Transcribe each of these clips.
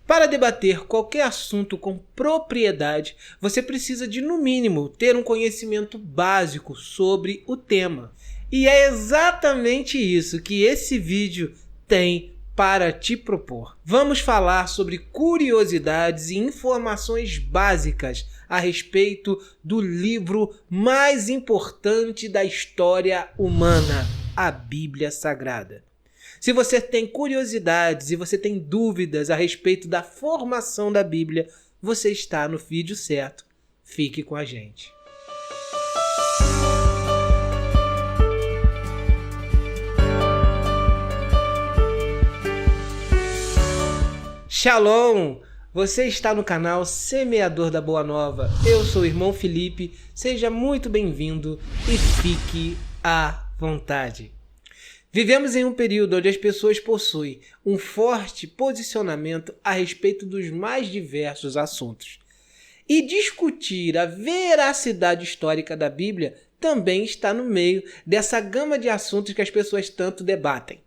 Para debater qualquer assunto com propriedade, você precisa de, no mínimo, ter um conhecimento básico sobre o tema. E é exatamente isso que esse vídeo tem para te propor. Vamos falar sobre curiosidades e informações básicas a respeito do livro mais importante da história humana, a Bíblia Sagrada. Se você tem curiosidades e você tem dúvidas a respeito da formação da Bíblia, você está no vídeo certo. Fique com a gente. Shalom! Você está no canal Semeador da Boa Nova. Eu sou o irmão Felipe, seja muito bem-vindo e fique à vontade. Vivemos em um período onde as pessoas possuem um forte posicionamento a respeito dos mais diversos assuntos. E discutir a veracidade histórica da Bíblia também está no meio dessa gama de assuntos que as pessoas tanto debatem.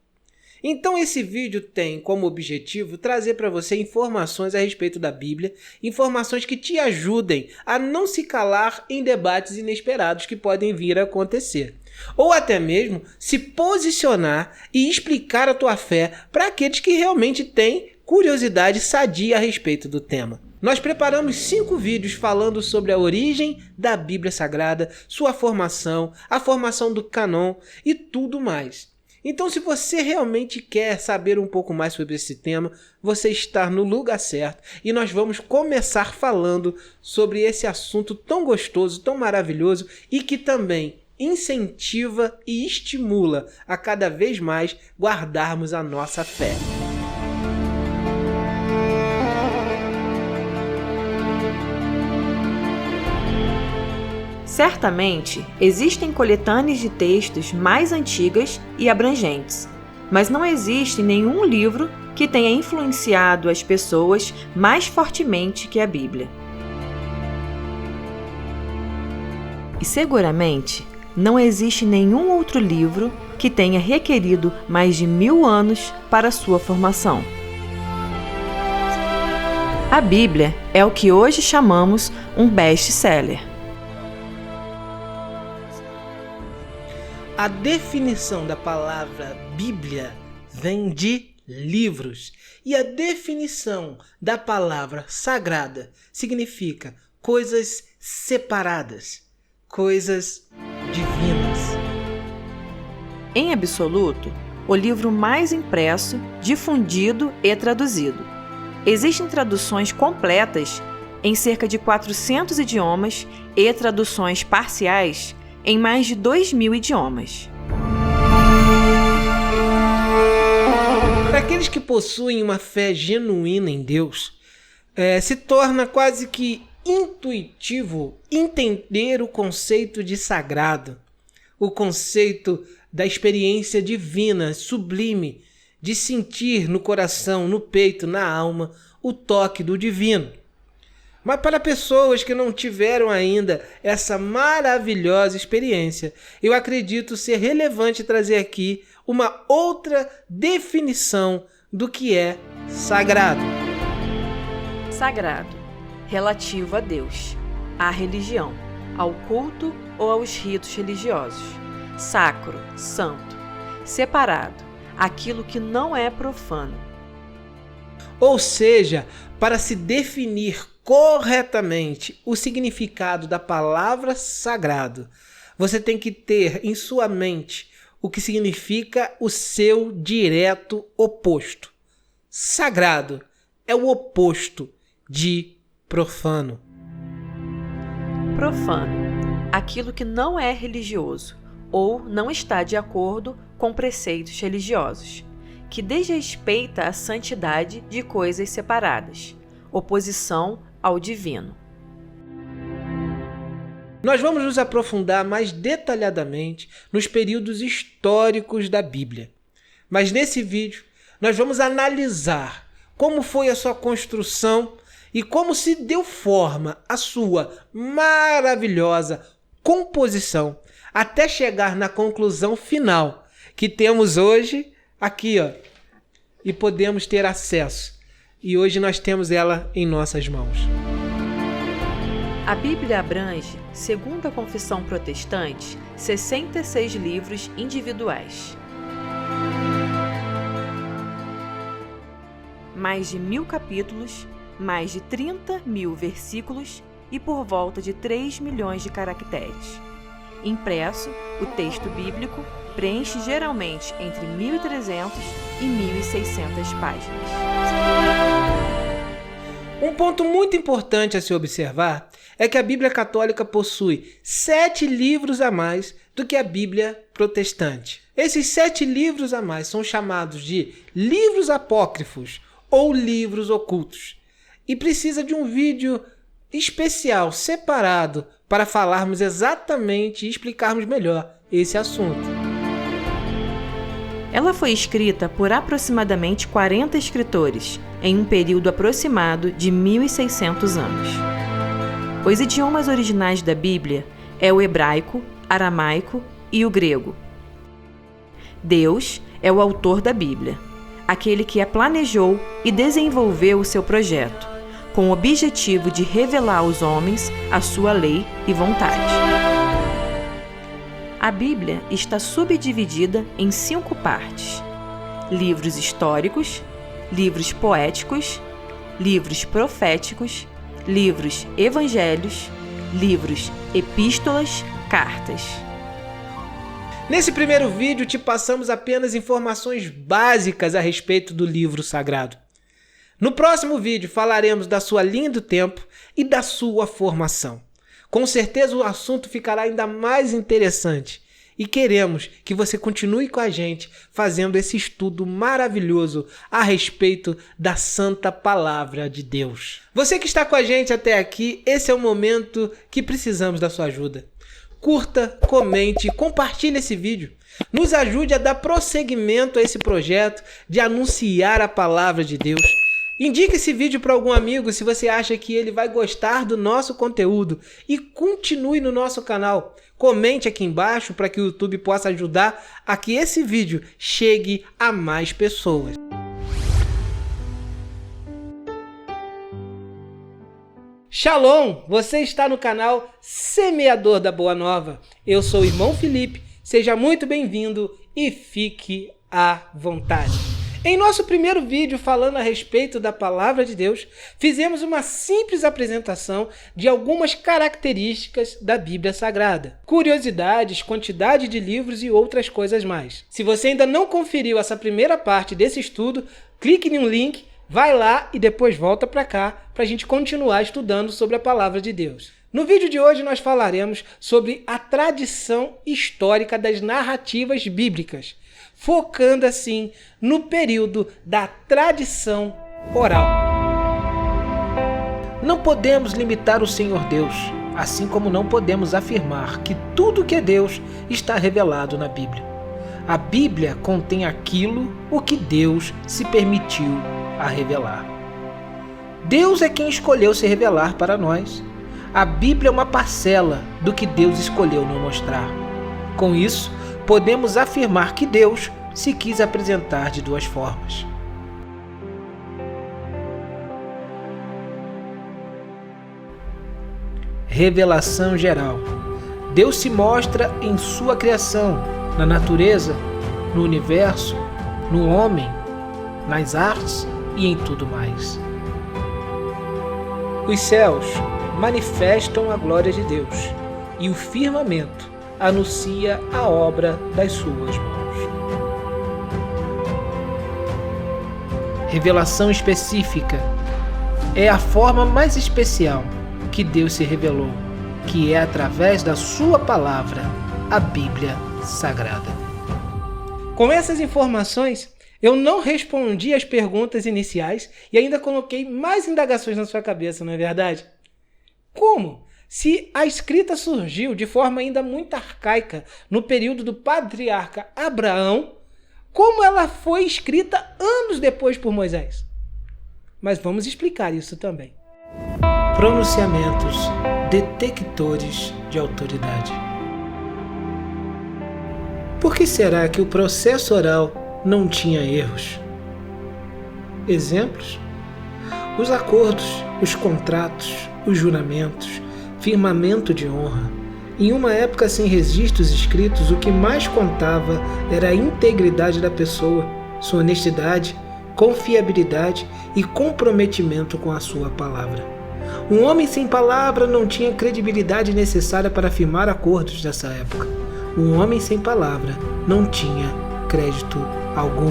Então esse vídeo tem como objetivo trazer para você informações a respeito da Bíblia, informações que te ajudem a não se calar em debates inesperados que podem vir a acontecer. Ou até mesmo se posicionar e explicar a tua fé para aqueles que realmente têm curiosidade sadia a respeito do tema. Nós preparamos 5 vídeos falando sobre a origem da Bíblia Sagrada, sua formação, a formação do cânon e tudo mais. Então, se você realmente quer saber um pouco mais sobre esse tema, você está no lugar certo e nós vamos começar falando sobre esse assunto tão gostoso, tão maravilhoso e que também incentiva e estimula a cada vez mais guardarmos a nossa fé. Certamente, existem coletâneas de textos mais antigas e abrangentes, mas não existe nenhum livro que tenha influenciado as pessoas mais fortemente que a Bíblia. E seguramente, não existe nenhum outro livro que tenha requerido mais de 1000 anos para sua formação. A Bíblia é o que hoje chamamos um best-seller. A definição da palavra Bíblia vem de livros e a definição da palavra sagrada significa coisas separadas, coisas divinas. Em absoluto, o livro mais impresso, difundido e traduzido. Existem traduções completas em cerca de 400 idiomas e traduções parciais em mais de 2000 idiomas. Para aqueles que possuem uma fé genuína em Deus, se torna quase que intuitivo entender o conceito de sagrado, o conceito da experiência divina, sublime, de sentir no coração, no peito, na alma, o toque do divino. Mas para pessoas que não tiveram ainda essa maravilhosa experiência, eu acredito ser relevante trazer aqui uma outra definição do que é sagrado. Sagrado, relativo a Deus, à religião, ao culto ou aos ritos religiosos. Sacro, santo, separado, aquilo que não é profano. Ou seja, para se definir corretamente o significado da palavra sagrado, você tem que ter em sua mente o que significa o seu direto oposto. Sagrado é o oposto de profano. Profano, aquilo que não é religioso ou não está de acordo com preceitos religiosos, que desrespeita a santidade de coisas separadas, oposição ao divino. Nós vamos nos aprofundar mais detalhadamente nos períodos históricos da Bíblia. Mas nesse vídeo, nós vamos analisar como foi a sua construção e como se deu forma a sua maravilhosa composição até chegar na conclusão final que temos hoje aqui, ó, e podemos ter acesso e hoje nós temos ela em nossas mãos. A Bíblia abrange, segundo a confissão protestante, 66 livros individuais. Mais de 1000 capítulos, mais de 30.000 versículos e por volta de 3 milhões de caracteres. Impresso, o texto bíblico preenche geralmente entre 1.300 e 1.600 páginas. Um ponto muito importante a se observar é que a Bíblia Católica possui 7 livros a mais do que a Bíblia Protestante. Esses 7 livros a mais são chamados de livros apócrifos ou livros ocultos. E precisa de um vídeo especial, separado, para falarmos exatamente e explicarmos melhor esse assunto. Ela foi escrita por aproximadamente 40 escritores, em um período aproximado de 1.600 anos. Os idiomas originais da Bíblia é o hebraico, aramaico e o grego. Deus é o autor da Bíblia, aquele que a planejou e desenvolveu o seu projeto, com o objetivo de revelar aos homens a sua lei e vontade. A Bíblia está subdividida em 5 partes: livros históricos, livros poéticos, livros proféticos, livros evangelhos, livros epístolas, cartas. Nesse primeiro vídeo te passamos apenas informações básicas a respeito do livro sagrado. No próximo vídeo falaremos da sua linha do tempo e da sua formação. Com certeza o assunto ficará ainda mais interessante e queremos que você continue com a gente fazendo esse estudo maravilhoso a respeito da Santa Palavra de Deus. Você que está com a gente até aqui, esse é o momento que precisamos da sua ajuda. Curta, comente e compartilhe esse vídeo. Nos ajude a dar prosseguimento a esse projeto de anunciar a Palavra de Deus. Indique esse vídeo para algum amigo se você acha que ele vai gostar do nosso conteúdo e continue no nosso canal. Comente aqui embaixo para que o YouTube possa ajudar a que esse vídeo chegue a mais pessoas. Shalom! Você está no canal Semeador da Boa Nova. Eu sou o irmão Felipe, seja muito bem-vindo e fique à vontade. Em nosso primeiro vídeo falando a respeito da Palavra de Deus, fizemos uma simples apresentação de algumas características da Bíblia Sagrada, curiosidades, quantidade de livros e outras coisas mais. Se você ainda não conferiu essa primeira parte desse estudo, clique em um link, vai lá e depois volta para cá para a gente continuar estudando sobre a Palavra de Deus. No vídeo de hoje nós falaremos sobre a tradição histórica das narrativas bíblicas, focando assim no período da tradição oral. Não podemos limitar o Senhor Deus, assim como não podemos afirmar que tudo que é Deus está revelado na Bíblia. A Bíblia contém aquilo o que Deus se permitiu a revelar. Deus é quem escolheu se revelar para nós. A Bíblia é uma parcela do que Deus escolheu nos mostrar. Com isso, podemos afirmar que Deus se quis apresentar de 2 formas. Revelação geral. Deus se mostra em sua criação, na natureza, no universo, no homem, nas artes e em tudo mais. Os céus manifestam a glória de Deus e o firmamento anuncia a obra das suas mãos. Revelação específica é a forma mais especial que Deus se revelou, que é através da sua palavra, a Bíblia Sagrada. Com essas informações, eu não respondi as perguntas iniciais e ainda coloquei mais indagações na sua cabeça, não é verdade? Como? Se a escrita surgiu de forma ainda muito arcaica no período do patriarca Abraão, como ela foi escrita anos depois por Moisés? Mas vamos explicar isso também. Pronunciamentos detectores de autoridade. Por que será que o processo oral não tinha erros? Exemplos? os acordos, os contratos, os juramentos, firmamento de honra. Em uma época sem registros escritos, o que mais contava era a integridade da pessoa, sua honestidade, confiabilidade e comprometimento com a sua palavra. Um homem sem palavra não tinha credibilidade necessária para firmar acordos nessa época. Um homem sem palavra não tinha crédito algum.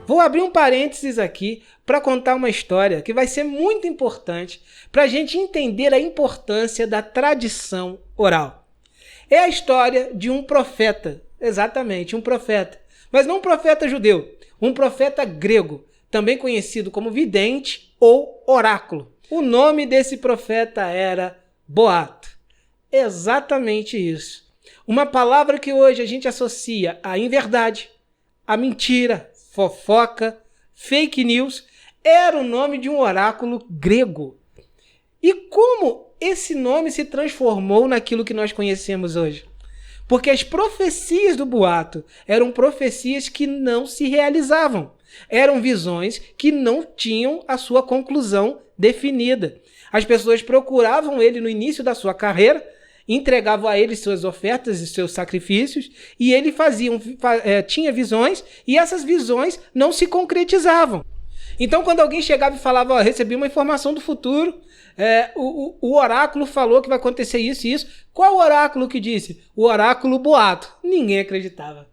Vou abrir um parênteses aqui para contar uma história que vai ser muito importante para a gente entender a importância da tradição oral. É a história de um profeta, exatamente, um profeta, mas não um profeta judeu, um profeta grego, também conhecido como vidente ou oráculo. O nome desse profeta era boato. Exatamente isso. Uma palavra que hoje a gente associa à inverdade, à mentira, fofoca, fake news, era o nome de um oráculo grego. E como esse nome se transformou naquilo que nós conhecemos hoje? Porque as profecias do boato eram profecias que não se realizavam. Eram visões que não tinham a sua conclusão definida. As pessoas procuravam ele no início da sua carreira, entregavam a ele suas ofertas e seus sacrifícios, e ele tinha visões, e essas visões não se concretizavam. Então, quando alguém chegava e falava, recebi uma informação do futuro, o oráculo falou que vai acontecer isso e isso. Qual o oráculo que disse? O oráculo boato. Ninguém acreditava.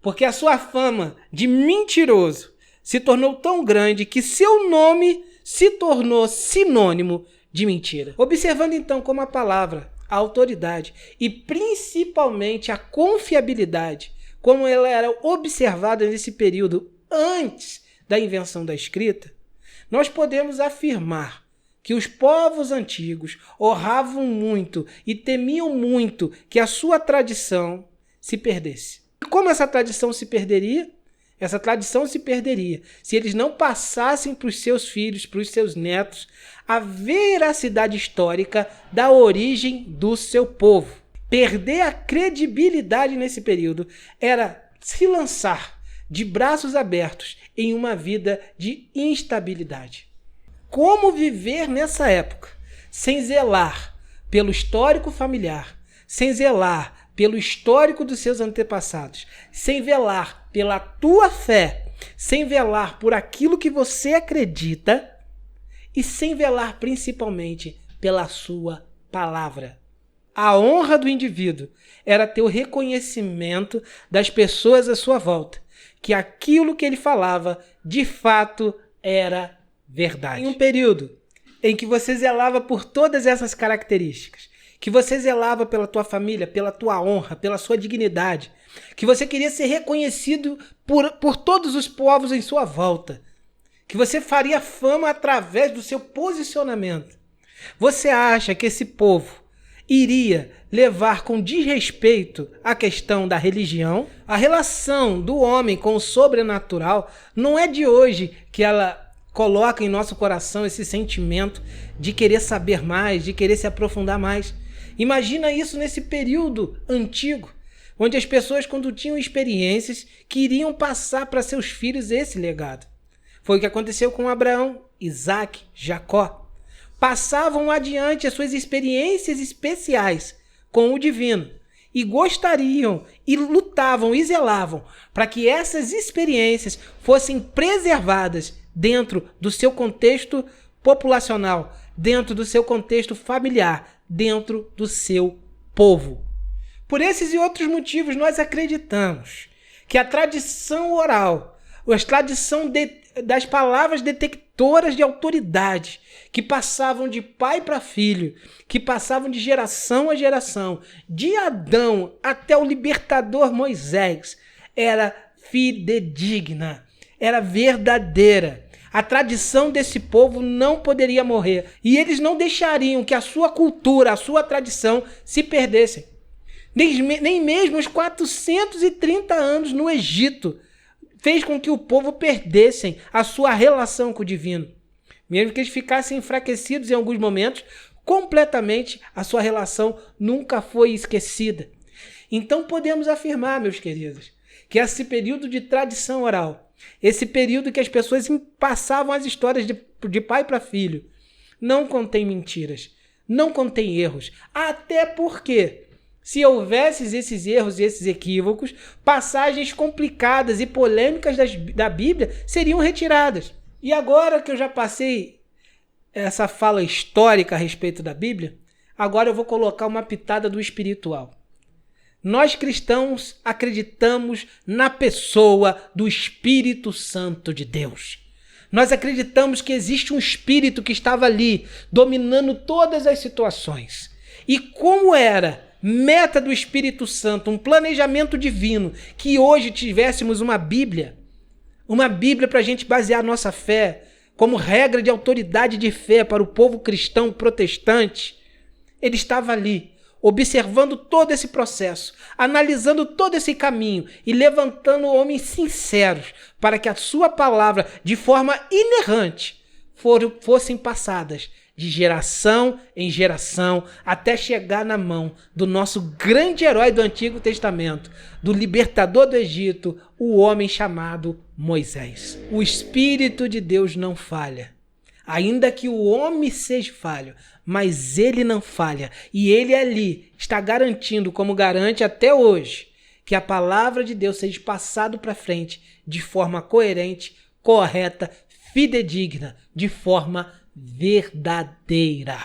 Porque a sua fama de mentiroso se tornou tão grande que seu nome se tornou sinônimo de mentira. Observando então como a palavra, a autoridade e principalmente a confiabilidade, como ela era observada nesse período antes da invenção da escrita, nós podemos afirmar que os povos antigos honravam muito e temiam muito que a sua tradição se perdesse. E como essa tradição se perderia? Essa tradição se perderia se eles não passassem para os seus filhos, para os seus netos, a veracidade histórica da origem do seu povo. Perder a credibilidade nesse período era se lançar de braços abertos em uma vida de instabilidade. Como viver nessa época sem zelar pelo histórico familiar, sem zelar pelo histórico dos seus antepassados, sem velar pela tua fé, sem velar por aquilo que você acredita e sem velar principalmente pela sua palavra? A honra do indivíduo era ter o reconhecimento das pessoas à sua volta, que aquilo que ele falava de fato era verdade. Em um período em que você zelava por todas essas características, que você zelava pela tua família, pela tua honra, pela sua dignidade, que você queria ser reconhecido por todos os povos em sua volta, que você faria fama através do seu posicionamento. Você acha que esse povo iria levar com desrespeito a questão da religião? A relação do homem com o sobrenatural não é de hoje que ela coloca em nosso coração esse sentimento de querer saber mais, de querer se aprofundar mais. Imagina isso nesse período antigo, onde as pessoas, quando tinham experiências, queriam passar para seus filhos esse legado. Foi o que aconteceu com Abraão, Isaac, Jacó. Passavam adiante as suas experiências especiais com o divino e gostariam e lutavam e zelavam para que essas experiências fossem preservadas dentro do seu contexto populacional, dentro do seu contexto familiar, dentro do seu povo. Por esses e outros motivos, nós acreditamos que a tradição oral, a tradição das palavras detectoras de autoridade, que passavam de pai para filho, que passavam de geração a geração, de Adão até o libertador Moisés, era fidedigna, era verdadeira. A tradição desse povo não poderia morrer. E eles não deixariam que a sua cultura, a sua tradição se perdessem. Nem mesmo os 430 anos no Egito fez com que o povo perdessem a sua relação com o divino. Mesmo que eles ficassem enfraquecidos em alguns momentos, completamente a sua relação nunca foi esquecida. Então podemos afirmar, meus queridos, que esse período de tradição oral, esse período que as pessoas passavam as histórias de pai para filho, não contém mentiras, não contém erros. Até porque, se houvesse esses erros e esses equívocos, passagens complicadas e polêmicas da Bíblia seriam retiradas. E agora que eu já passei essa fala histórica a respeito da Bíblia, agora eu vou colocar uma pitada do espiritual. Nós cristãos acreditamos na pessoa do Espírito Santo de Deus. Nós acreditamos que existe um Espírito que estava ali, dominando todas as situações. E como era meta do Espírito Santo, um planejamento divino, que hoje tivéssemos uma Bíblia para a gente basear nossa fé, como regra de autoridade de fé para o povo cristão protestante, ele estava ali, observando todo esse processo, analisando todo esse caminho e levantando homens sinceros para que a sua palavra, de forma inerrante, fossem passadas de geração em geração até chegar na mão do nosso grande herói do Antigo Testamento, do libertador do Egito, o homem chamado Moisés. O Espírito de Deus não falha. Ainda que o homem seja falho, mas ele não falha. E ele ali está garantindo, como garante até hoje, que a palavra de Deus seja passada para frente de forma coerente, correta, fidedigna, de forma verdadeira.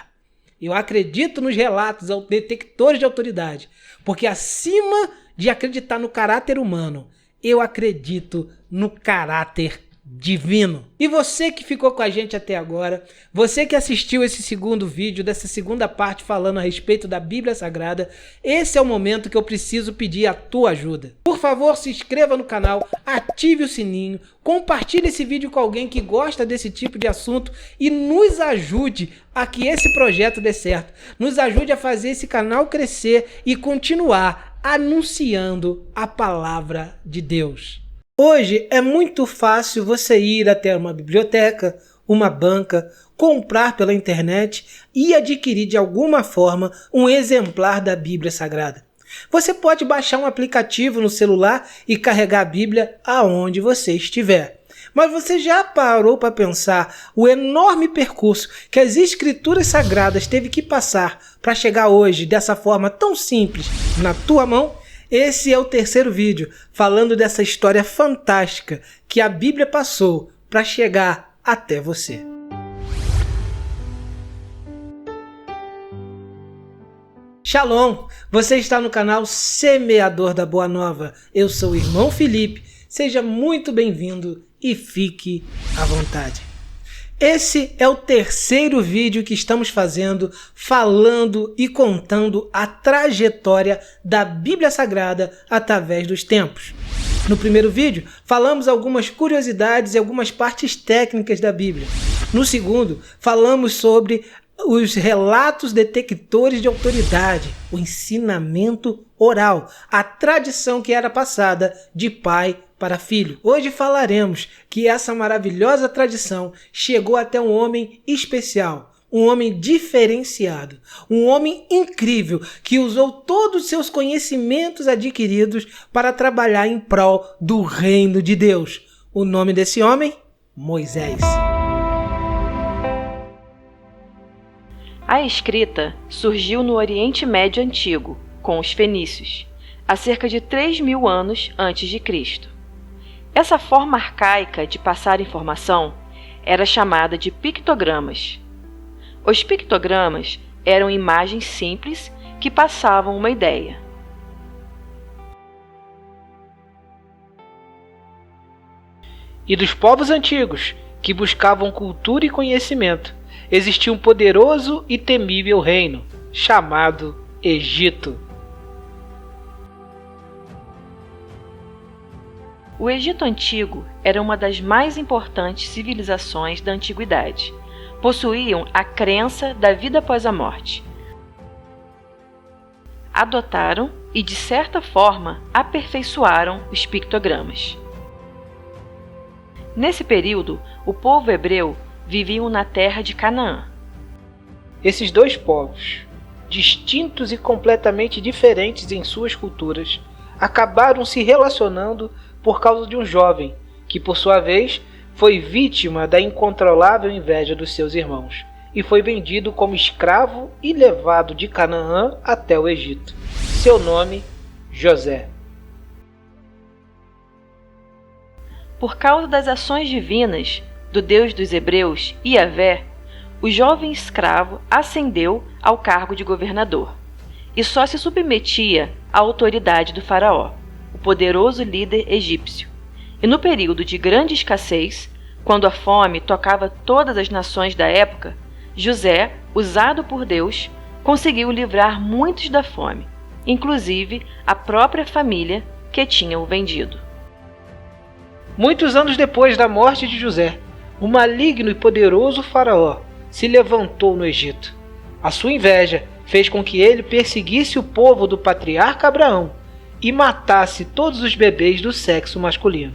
Eu acredito nos relatos, detectores de autoridade, porque acima de acreditar no caráter humano, eu acredito no caráter divino. E você que ficou com a gente até agora, você que assistiu esse segundo vídeo, dessa segunda parte falando a respeito da Bíblia Sagrada, esse é o momento que eu preciso pedir a tua ajuda. Por favor, se inscreva no canal, ative o sininho, compartilhe esse vídeo com alguém que gosta desse tipo de assunto e nos ajude a que esse projeto dê certo. Nos ajude a fazer esse canal crescer e continuar anunciando a palavra de Deus. Hoje é muito fácil você ir até uma biblioteca, uma banca, comprar pela internet e adquirir de alguma forma um exemplar da Bíblia Sagrada. Você pode baixar um aplicativo no celular e carregar a Bíblia aonde você estiver. Mas você já parou para pensar o enorme percurso que as Escrituras Sagradas teve que passar para chegar hoje dessa forma tão simples na tua mão? Esse é o terceiro vídeo, falando dessa história fantástica que a Bíblia passou para chegar até você. Shalom! Você está no canal Semeador da Boa Nova. Eu sou o irmão Felipe. Seja muito bem-vindo e fique à vontade. Esse é o terceiro vídeo que estamos fazendo, falando e contando a trajetória da Bíblia Sagrada através dos tempos. No primeiro vídeo, falamos algumas curiosidades e algumas partes técnicas da Bíblia. No segundo, falamos sobre os relatos detectores de autoridade, o ensinamento oral, a tradição que era passada de pai para filho. Hoje falaremos que essa maravilhosa tradição chegou até um homem especial, um homem diferenciado, um homem incrível que usou todos os seus conhecimentos adquiridos para trabalhar em prol do reino de Deus. O nome desse homem? Moisés. A escrita surgiu no Oriente Médio Antigo, com os fenícios, há cerca de 3.000 anos antes de Cristo. Essa forma arcaica de passar informação era chamada de pictogramas. Os pictogramas eram imagens simples que passavam uma ideia. E dos povos antigos, que buscavam cultura e conhecimento, existia um poderoso e temível reino, chamado Egito. O Egito Antigo era uma das mais importantes civilizações da antiguidade. Possuíam a crença da vida após a morte. Adotaram e, de certa forma, aperfeiçoaram os pictogramas. Nesse período, o povo hebreu vivia na terra de Canaã. Esses dois povos, distintos e completamente diferentes em suas culturas, acabaram se relacionando por causa de um jovem que, por sua vez, foi vítima da incontrolável inveja dos seus irmãos e foi vendido como escravo e levado de Canaã até o Egito. Seu nome, José. Por causa das ações divinas do Deus dos Hebreus, Iavé, o jovem escravo ascendeu ao cargo de governador e só se submetia à autoridade do faraó, o poderoso líder egípcio. E no período de grande escassez, quando a fome tocava todas as nações da época, José, usado por Deus, conseguiu livrar muitos da fome, inclusive a própria família que tinha o vendido. Muitos anos depois da morte de José, o maligno e poderoso faraó se levantou no Egito. A sua inveja fez com que ele perseguisse o povo do patriarca Abraão e matasse todos os bebês do sexo masculino.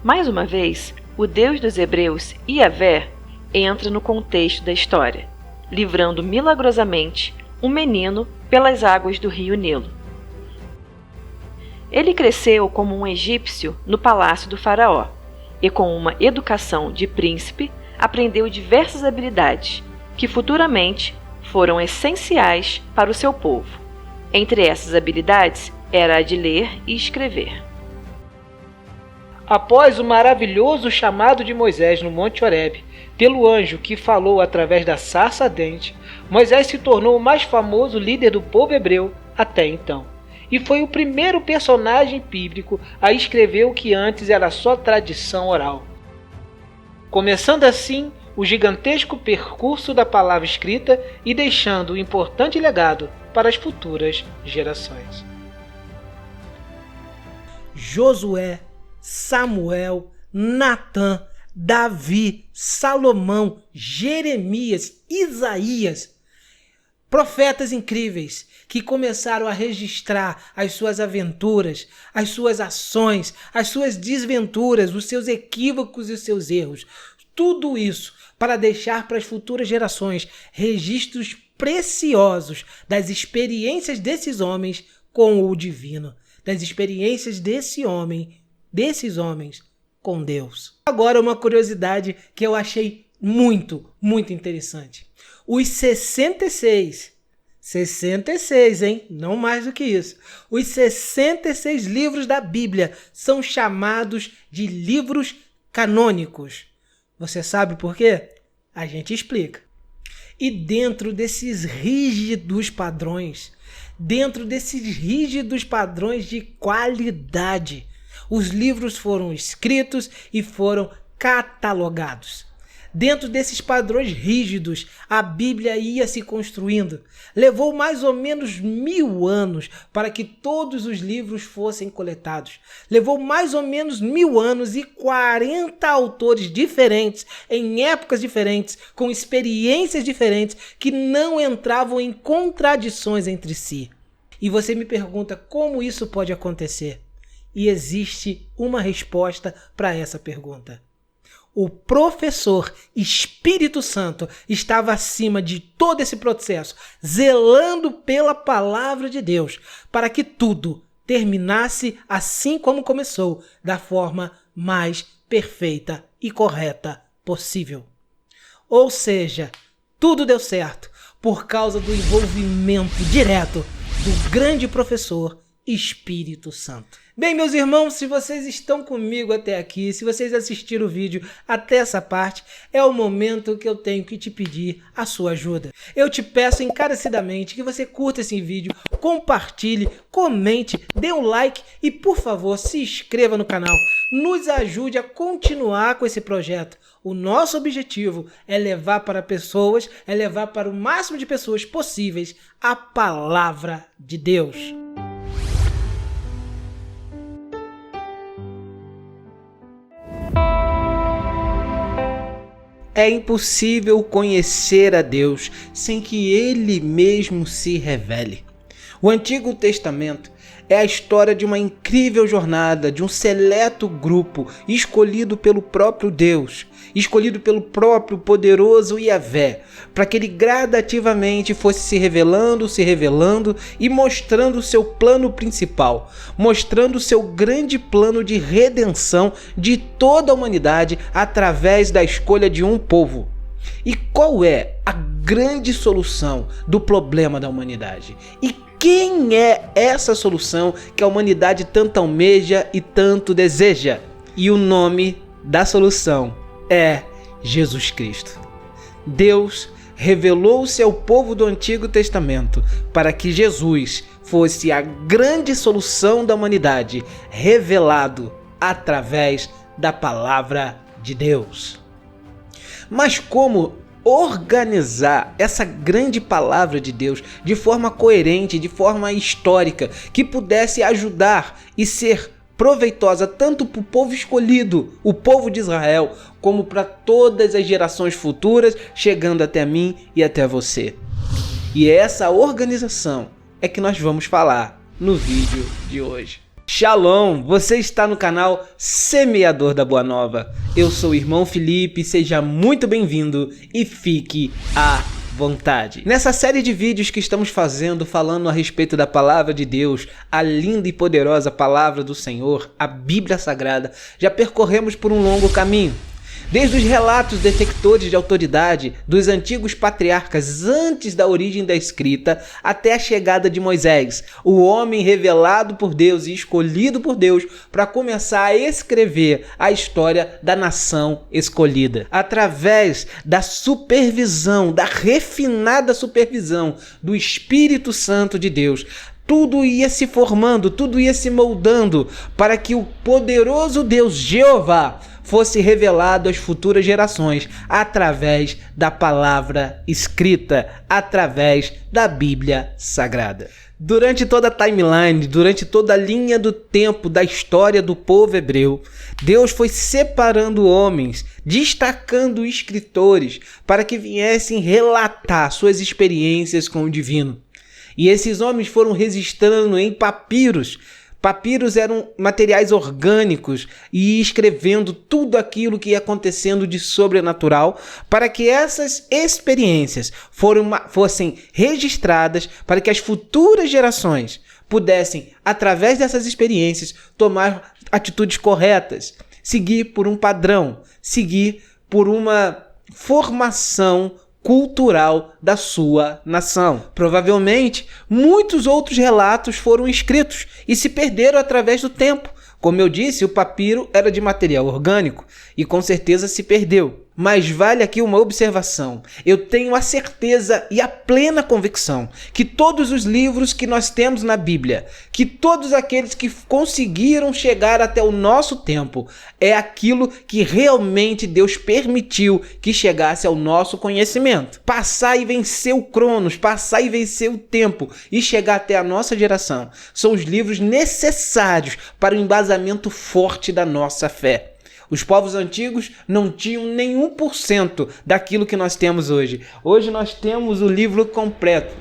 Mais uma vez, o Deus dos Hebreus, Iavé, entra no contexto da história, livrando milagrosamente um menino pelas águas do rio Nilo. Ele cresceu como um egípcio no palácio do faraó e, com uma educação de príncipe, aprendeu diversas habilidades que futuramente foram essenciais para o seu povo. Entre essas habilidades era a de ler e escrever. Após o maravilhoso chamado de Moisés no Monte Horebe, pelo anjo que falou através da sarça ardente, Moisés se tornou o mais famoso líder do povo hebreu até então. E foi o primeiro personagem bíblico a escrever o que antes era só tradição oral. Começando assim o gigantesco percurso da palavra escrita e deixando um importante legado para as futuras gerações. Josué, Samuel, Natã, Davi, Salomão, Jeremias, Isaías, profetas incríveis que começaram a registrar as suas aventuras, as suas ações, as suas desventuras, os seus equívocos e os seus erros. Tudo isso para deixar para as futuras gerações registros preciosos das experiências desses homens com o divino, das experiências desses homens com Deus. Agora uma curiosidade que eu achei muito interessante. Os 66, hein? Não mais do que isso. Os 66 livros da Bíblia são chamados de livros canônicos. Você sabe por quê? A gente explica. E dentro desses rígidos padrões de qualidade, os livros foram escritos e foram catalogados. Dentro desses padrões rígidos, a Bíblia ia se construindo. Levou mais ou menos 1000 anos para que todos os livros fossem coletados. Levou mais ou menos 1000 anos e 40 autores diferentes, em épocas diferentes, com experiências diferentes, que não entravam em contradições entre si. E você me pergunta como isso pode acontecer? E existe uma resposta para essa pergunta. O professor Espírito Santo estava acima de todo esse processo, zelando pela palavra de Deus, para que tudo terminasse assim como começou, da forma mais perfeita e correta possível. Ou seja, tudo deu certo por causa do envolvimento direto do grande professor Espírito Santo. Bem, meus irmãos, se vocês estão comigo até aqui, se vocês assistiram o vídeo até essa parte, é o momento que eu tenho que te pedir a sua ajuda. Eu te peço encarecidamente que você curta esse vídeo, compartilhe, comente, dê um like e, por favor, se inscreva no canal. Nos ajude a continuar com esse projeto. O nosso objetivo é levar para o máximo de pessoas possíveis a palavra de Deus. É impossível conhecer a Deus sem que Ele mesmo se revele. O Antigo Testamento é a história de uma incrível jornada de um seleto grupo escolhido pelo próprio Deus, escolhido pelo próprio poderoso Yahvé, para que ele gradativamente fosse se revelando e mostrando o seu plano principal, mostrando o seu grande plano de redenção de toda a humanidade através da escolha de um povo. E qual é a grande solução do problema da humanidade? E quem é essa solução que a humanidade tanto almeja e tanto deseja? E o nome da solução é Jesus Cristo. Deus revelou-se ao povo do Antigo Testamento para que Jesus fosse a grande solução da humanidade, revelado através da palavra de Deus. Mas como organizar essa grande palavra de Deus de forma coerente, de forma histórica, que pudesse ajudar e ser proveitosa tanto para o povo escolhido, o povo de Israel, como para todas as gerações futuras, chegando até mim e até você? E essa organização é que nós vamos falar no vídeo de hoje. Shalom, você está no canal Semeador da Boa Nova. Eu sou o irmão Felipe, seja muito bem-vindo e fique à vontade. Nessa série de vídeos que estamos fazendo falando a respeito da palavra de Deus, a linda e poderosa palavra do Senhor, a Bíblia Sagrada, já percorremos por um longo caminho. Desde os relatos detectores de autoridade dos antigos patriarcas antes da origem da escrita até a chegada de Moisés, o homem revelado por Deus e escolhido por Deus para começar a escrever a história da nação escolhida. Através da supervisão, da refinada supervisão do Espírito Santo de Deus, tudo ia se formando, tudo ia se moldando para que o poderoso Deus Jeová fosse revelado às futuras gerações através da palavra escrita, através da Bíblia Sagrada. Durante toda a timeline, durante toda a linha do tempo da história do povo hebreu, Deus foi separando homens, destacando escritores para que viessem relatar suas experiências com o divino. E esses homens foram registrando em papiros. Papiros eram materiais orgânicos e escrevendo tudo aquilo que ia acontecendo de sobrenatural para que essas experiências fossem registradas para que as futuras gerações pudessem, através dessas experiências, tomar atitudes corretas, seguir por um padrão, seguir por uma formação cultural da sua nação. Provavelmente, muitos outros relatos foram escritos e se perderam através do tempo. Como eu disse, o papiro era de material orgânico e com certeza se perdeu. Mas vale aqui uma observação. Eu tenho a certeza e a plena convicção que todos os livros que nós temos na Bíblia, que todos aqueles que conseguiram chegar até o nosso tempo, é aquilo que realmente Deus permitiu que chegasse ao nosso conhecimento. Passar e vencer o Cronos, passar e vencer o tempo e chegar até a nossa geração são os livros necessários para o embasamento forte da nossa fé. Os povos antigos não tinham nenhum por cento daquilo que nós temos hoje. Hoje nós temos o livro completo.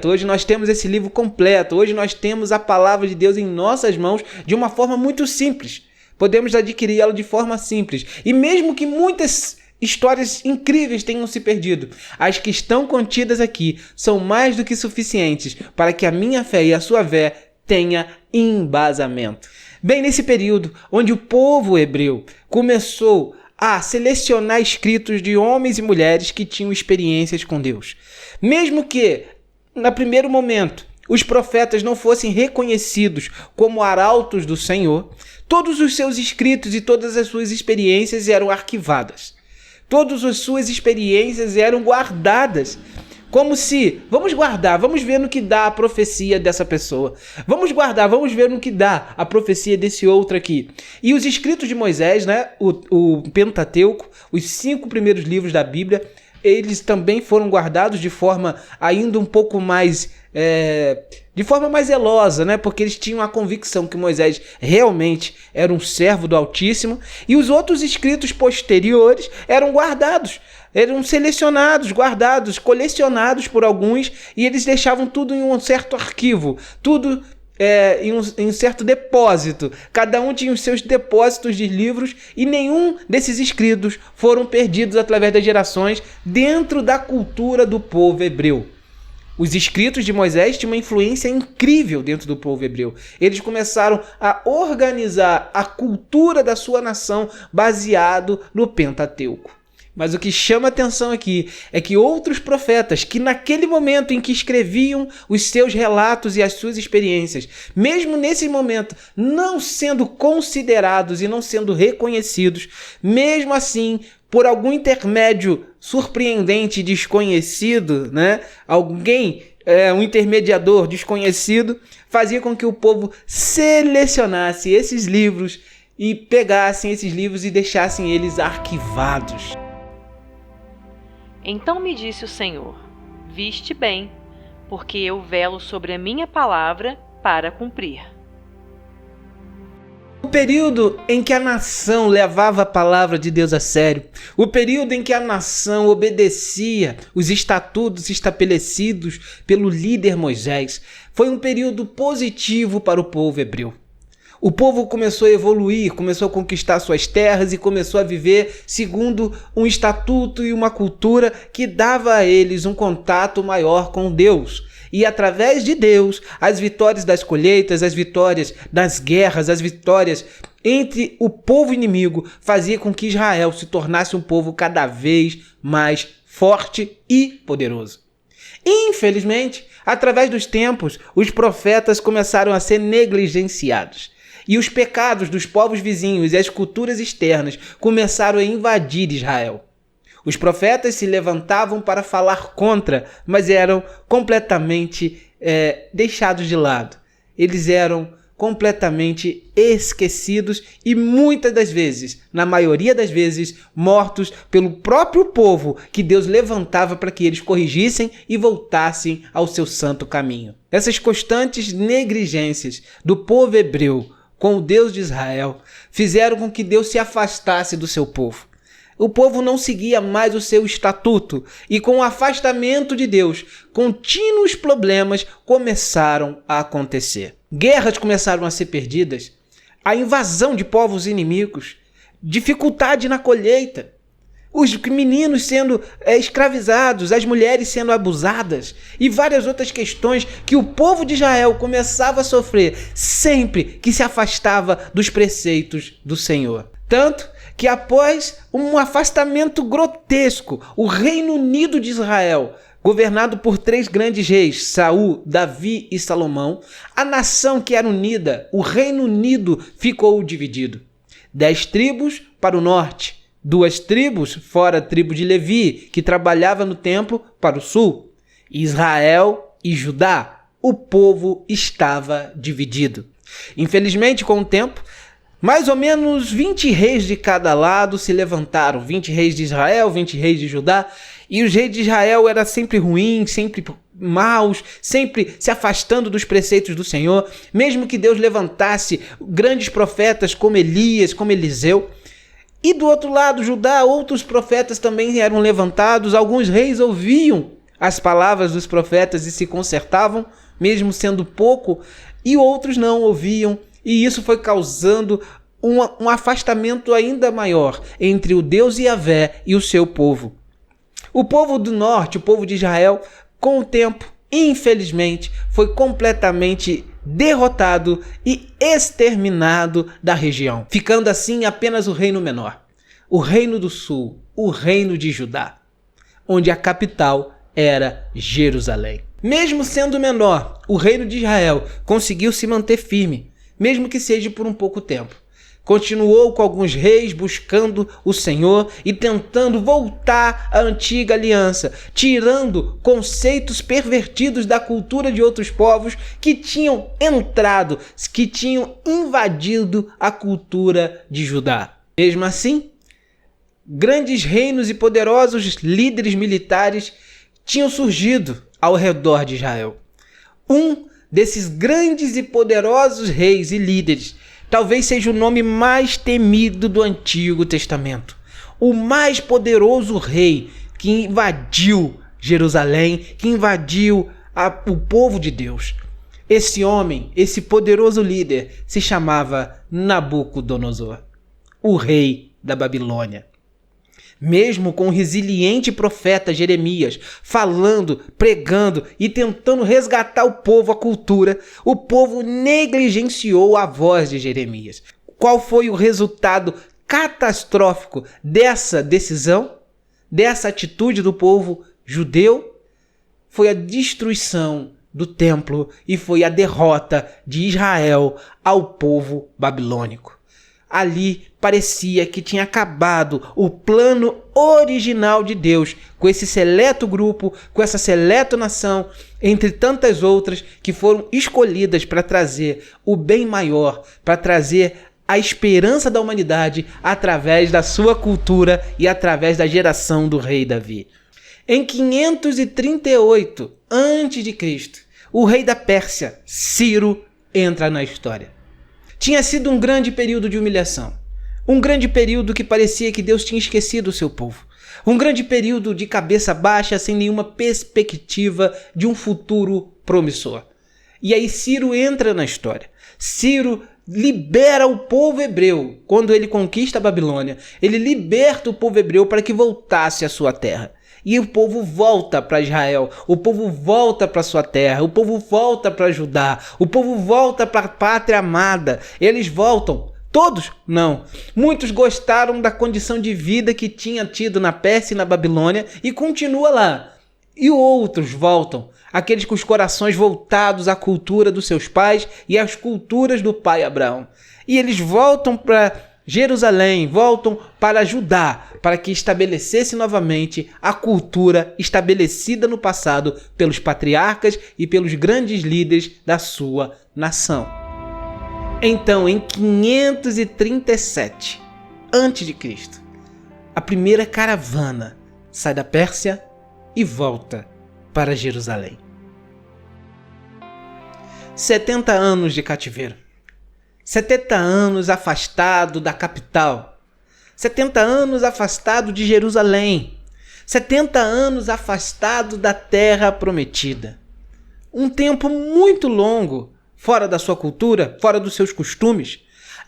Hoje nós temos esse livro completo. Hoje nós temos a palavra de Deus em nossas mãos de uma forma muito simples. Podemos adquirir ela de forma simples. E mesmo que muitas histórias incríveis tenham se perdido, as que estão contidas aqui são mais do que suficientes para que a minha fé e a sua fé tenha embasamento. Bem, nesse período onde o povo hebreu começou a selecionar escritos de homens e mulheres que tinham experiências com Deus, mesmo que, no primeiro momento, os profetas não fossem reconhecidos como arautos do Senhor, todos os seus escritos e todas as suas experiências eram arquivadas. Todas as suas experiências eram guardadas. Como se, vamos guardar, vamos ver no que dá a profecia dessa pessoa. Vamos guardar, vamos ver no que dá a profecia desse outro aqui. E os escritos de Moisés, né, o Pentateuco, os 5 primeiros livros da Bíblia, eles também foram guardados de forma ainda um pouco mais de forma mais zelosa, né? Porque eles tinham a convicção que Moisés realmente era um servo do Altíssimo, e os outros escritos posteriores eram guardados, eram selecionados, guardados, colecionados por alguns, e eles deixavam tudo em um certo arquivo, tudo em um certo depósito. Cada um tinha os seus depósitos de livros e nenhum desses escritos foram perdidos através das gerações dentro da cultura do povo hebreu. Os escritos de Moisés tinham uma influência incrível dentro do povo hebreu. Eles começaram a organizar a cultura da sua nação baseado no Pentateuco. Mas o que chama atenção aqui é que outros profetas, que naquele momento em que escreviam os seus relatos e as suas experiências, mesmo nesse momento não sendo considerados e não sendo reconhecidos, mesmo assim, por algum intermédio surpreendente e desconhecido, um intermediador desconhecido, fazia com que o povo selecionasse esses livros e pegassem esses livros e deixassem eles arquivados. Então me disse o Senhor: viste bem, porque eu velo sobre a minha palavra para cumprir. O período em que a nação levava a palavra de Deus a sério, o período em que a nação obedecia os estatutos estabelecidos pelo líder Moisés, foi um período positivo para o povo hebreu. O povo começou a evoluir, começou a conquistar suas terras e começou a viver segundo um estatuto e uma cultura que dava a eles um contato maior com Deus. E através de Deus, as vitórias das colheitas, as vitórias das guerras, as vitórias entre o povo inimigo fazia com que Israel se tornasse um povo cada vez mais forte e poderoso. Infelizmente, através dos tempos, os profetas começaram a ser negligenciados. E os pecados dos povos vizinhos e as culturas externas começaram a invadir Israel. Os profetas se levantavam para falar contra, mas eram completamente deixados de lado. Eles eram completamente esquecidos e muitas das vezes, na maioria das vezes, mortos pelo próprio povo que Deus levantava para que eles corrigissem e voltassem ao seu santo caminho. Essas constantes negligências do povo hebreu com o Deus de Israel fizeram com que Deus se afastasse do seu povo. O povo não seguia mais o seu estatuto e com o afastamento de Deus, contínuos problemas começaram a acontecer. Guerras começaram a ser perdidas, a invasão de povos inimigos, dificuldade na colheita, os meninos sendo escravizados, as mulheres sendo abusadas e várias outras questões que o povo de Israel começava a sofrer sempre que se afastava dos preceitos do Senhor. Tanto que após um afastamento grotesco, o Reino Unido de Israel, governado por 3 grandes reis, Saul, Davi e Salomão, a nação que era unida, o Reino Unido, ficou dividido. 10 tribos para o norte, 2 tribos, fora a tribo de Levi, que trabalhava no templo, para o sul. Israel e Judá, o povo estava dividido. Infelizmente, com o tempo, mais ou menos 20 reis de cada lado se levantaram, 20 reis de Israel, 20 reis de Judá, e os reis de Israel eram sempre ruins, sempre maus, sempre se afastando dos preceitos do Senhor, mesmo que Deus levantasse grandes profetas como Elias, como Eliseu. E do outro lado, Judá, outros profetas também eram levantados, alguns reis ouviam as palavras dos profetas e se consertavam, mesmo sendo pouco, e outros não ouviam. E isso foi causando um afastamento ainda maior entre o Deus Yahvé e o seu povo. O povo do norte, o povo de Israel, com o tempo, infelizmente, foi completamente derrotado e exterminado da região, ficando assim apenas o reino menor, o reino do sul, o reino de Judá, onde a capital era Jerusalém. Mesmo sendo menor, o reino de Israel conseguiu se manter firme, mesmo que seja por um pouco tempo. Continuou com alguns reis buscando o Senhor e tentando voltar à antiga aliança, tirando conceitos pervertidos da cultura de outros povos que tinham entrado, que tinham invadido a cultura de Judá. Mesmo assim, grandes reinos e poderosos líderes militares tinham surgido ao redor de Israel. Um desses grandes e poderosos reis e líderes talvez seja o nome mais temido do Antigo Testamento. O mais poderoso rei que invadiu Jerusalém, que invadiu o povo de Deus. Esse homem, esse poderoso líder, se chamava Nabucodonosor, o rei da Babilônia. Mesmo com o resiliente profeta Jeremias falando, pregando e tentando resgatar o povo, a cultura, o povo negligenciou a voz de Jeremias. Qual foi o resultado catastrófico dessa decisão, dessa atitude do povo judeu? Foi a destruição do templo e foi a derrota de Israel ao povo babilônico. Ali parecia que tinha acabado o plano original de Deus com esse seleto grupo, com essa seleta nação, entre tantas outras que foram escolhidas para trazer o bem maior, para trazer a esperança da humanidade através da sua cultura e através da geração do rei Davi. Em 538 a.C., o rei da Pérsia, Ciro, entra na história. Tinha sido um grande período de humilhação. Um grande período que parecia que Deus tinha esquecido o seu povo. Um grande período de cabeça baixa, sem nenhuma perspectiva de um futuro promissor. E aí Ciro entra na história. Ciro libera o povo hebreu. Quando ele conquista a Babilônia, ele liberta o povo hebreu para que voltasse à sua terra. E o povo volta para Israel, o povo volta para sua terra, o povo volta para Judá, o povo volta para a pátria amada. Eles voltam. Todos? Não. Muitos gostaram da condição de vida que tinha tido na Pérsia e na Babilônia e continua lá. E outros voltam, aqueles com os corações voltados à cultura dos seus pais e às culturas do pai Abraão. E eles voltam para Jerusalém, voltam para Judá, para que estabelecesse novamente a cultura estabelecida no passado pelos patriarcas e pelos grandes líderes da sua nação. Então, em 537 a.C., a primeira caravana sai da Pérsia e volta para Jerusalém. 70 anos de cativeiro. 70 anos afastado da capital. 70 anos afastado de Jerusalém. 70 anos afastado da terra prometida. Um tempo muito longo, fora da sua cultura, fora dos seus costumes.